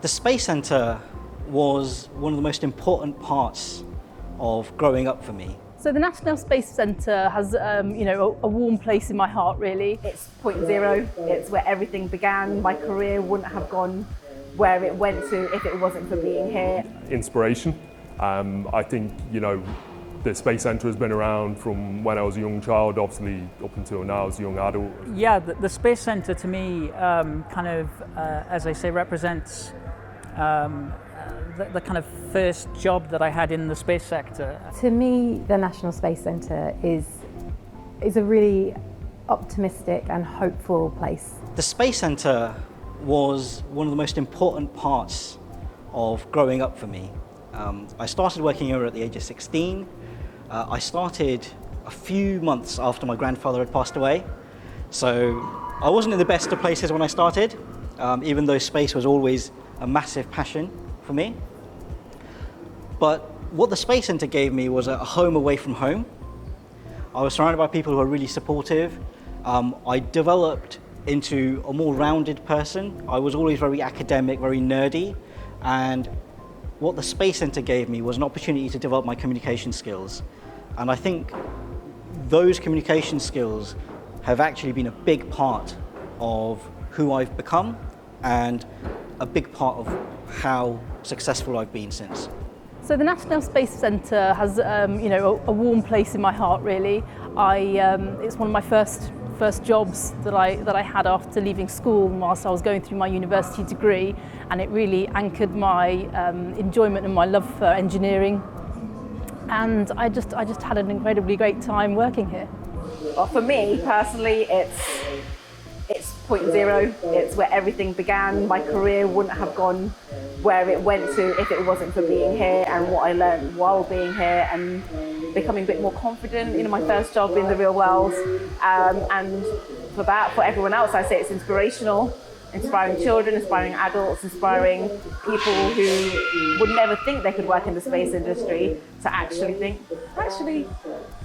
The Space Centre was one of the most important parts of growing up for me. So the National Space Centre has, a warm place in my heart, really. It's point zero. It's where everything began. My career wouldn't have gone where it went to if it wasn't for being here. Inspiration. I think, the Space Centre has been around from when I was a young child, obviously up until now as a young adult. Yeah, the Space Centre to me as I say, represents the kind of first job that I had in the space sector. To me, the National Space Centre is a really optimistic and hopeful place. The Space Centre was one of the most important parts of growing up for me. I started working here at the age of 16. I started a few months after my grandfather had passed away. So I wasn't in the best of places when I started, even though space was always a massive passion for me. But what the Space Centre gave me was a home away from home. I was surrounded by people who were really supportive. I developed into a more rounded person. I was always very academic, very nerdy, and what the Space Centre gave me was an opportunity to develop my communication skills. And I think those communication skills have actually been a big part of who I've become and a big part of how successful I've been since. So the National Space Centre has, a warm place in my heart, really. It's one of my first jobs that I had after leaving school whilst I was going through my university degree, and it really anchored my enjoyment and my love for engineering. And I just had an incredibly great time working here. Well, for me personally, it's point zero. It's where everything began. My career wouldn't have gone where it went to if it wasn't for being here and what I learned while being here and becoming a bit more confident in my first job in the real world. And for everyone else, I say it's inspirational. Inspiring children, inspiring adults, inspiring people who would never think they could work in the space industry to actually think,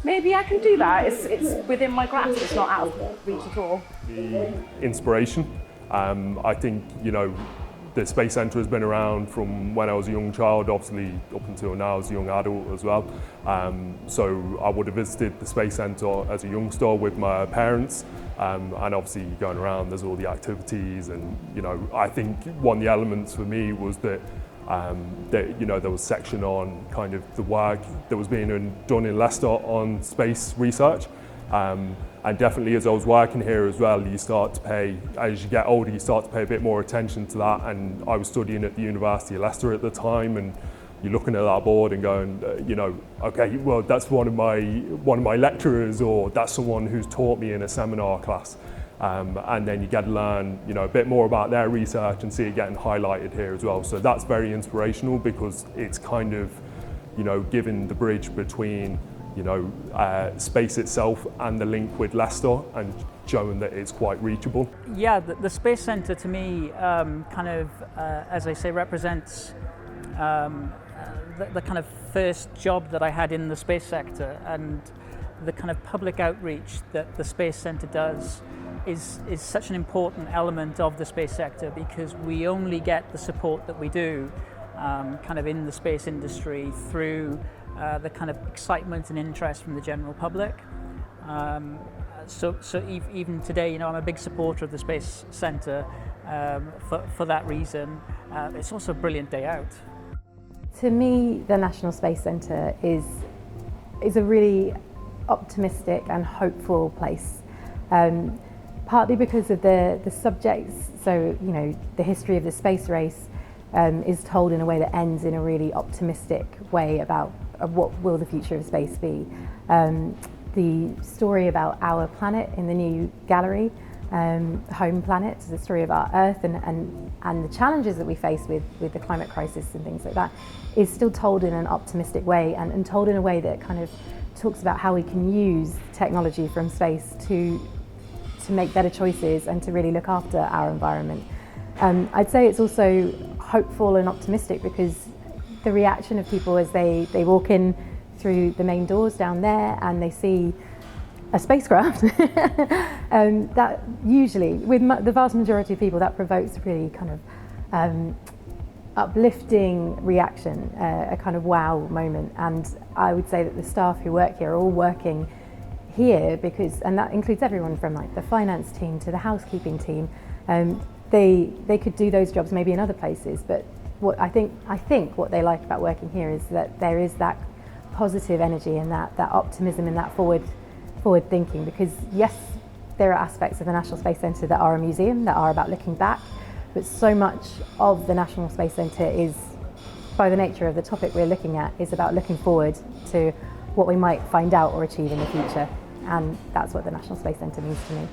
maybe I can do that. It's within my grasp, it's not out of reach at all. The inspiration. I think, the Space Centre has been around from when I was a young child, obviously up until now as a young adult as well. So I would have visited the Space Centre as a youngster with my parents. And obviously going around, there's all the activities, and I think one of the elements for me was that there was section on kind of the work that was being done in Leicester on space research. And definitely as I was working here as well, you start to pay, as you get older, you start to pay a bit more attention to that. And I was studying at the University of Leicester at the time, and you're looking at that board and going, okay, well, that's one of my lecturers, or that's someone who's taught me in a seminar class. And then you get to learn, a bit more about their research and see it getting highlighted here as well. So that's very inspirational because it's kind of, giving the bridge between, space itself and the link with Leicester and showing that it's quite reachable. Yeah, the Space Centre to me as I say, represents the kind of first job that I had in the space sector, and the kind of public outreach that the Space Centre does is such an important element of the space sector, because we only get the support that we do in the space industry through the kind of excitement and interest from the general public. So even today, I'm a big supporter of the Space Centre for that reason. It's also a brilliant day out. To me, the National Space Centre is a really optimistic and hopeful place. Partly because of the subjects, so the history of the space race is told in a way that ends in a really optimistic way about what will the future of space be. The story about our planet in the new gallery, home planet, is the story of our Earth and the challenges that we face with the climate crisis and things like that, is still told in an optimistic way and told in a way that kind of talks about how we can use technology from space to make better choices and to really look after our environment. I'd say it's also hopeful and optimistic because the reaction of people as they walk in through the main doors down there and they see a spacecraft, that usually, with the vast majority of people, that provokes really kind of uplifting reaction, a kind of wow moment. And I would say that the staff who work here are all working here because, and that includes everyone from like the finance team to the housekeeping team. They could do those jobs maybe in other places, but what I think what they like about working here is that there is that positive energy and that optimism and that forward thinking, because yes, there are aspects of the National Space Centre that are a museum, that are about looking back, but so much of the National Space Centre is, by the nature of the topic we're looking at, is about looking forward to what we might find out or achieve in the future, and that's what the National Space Centre means to me.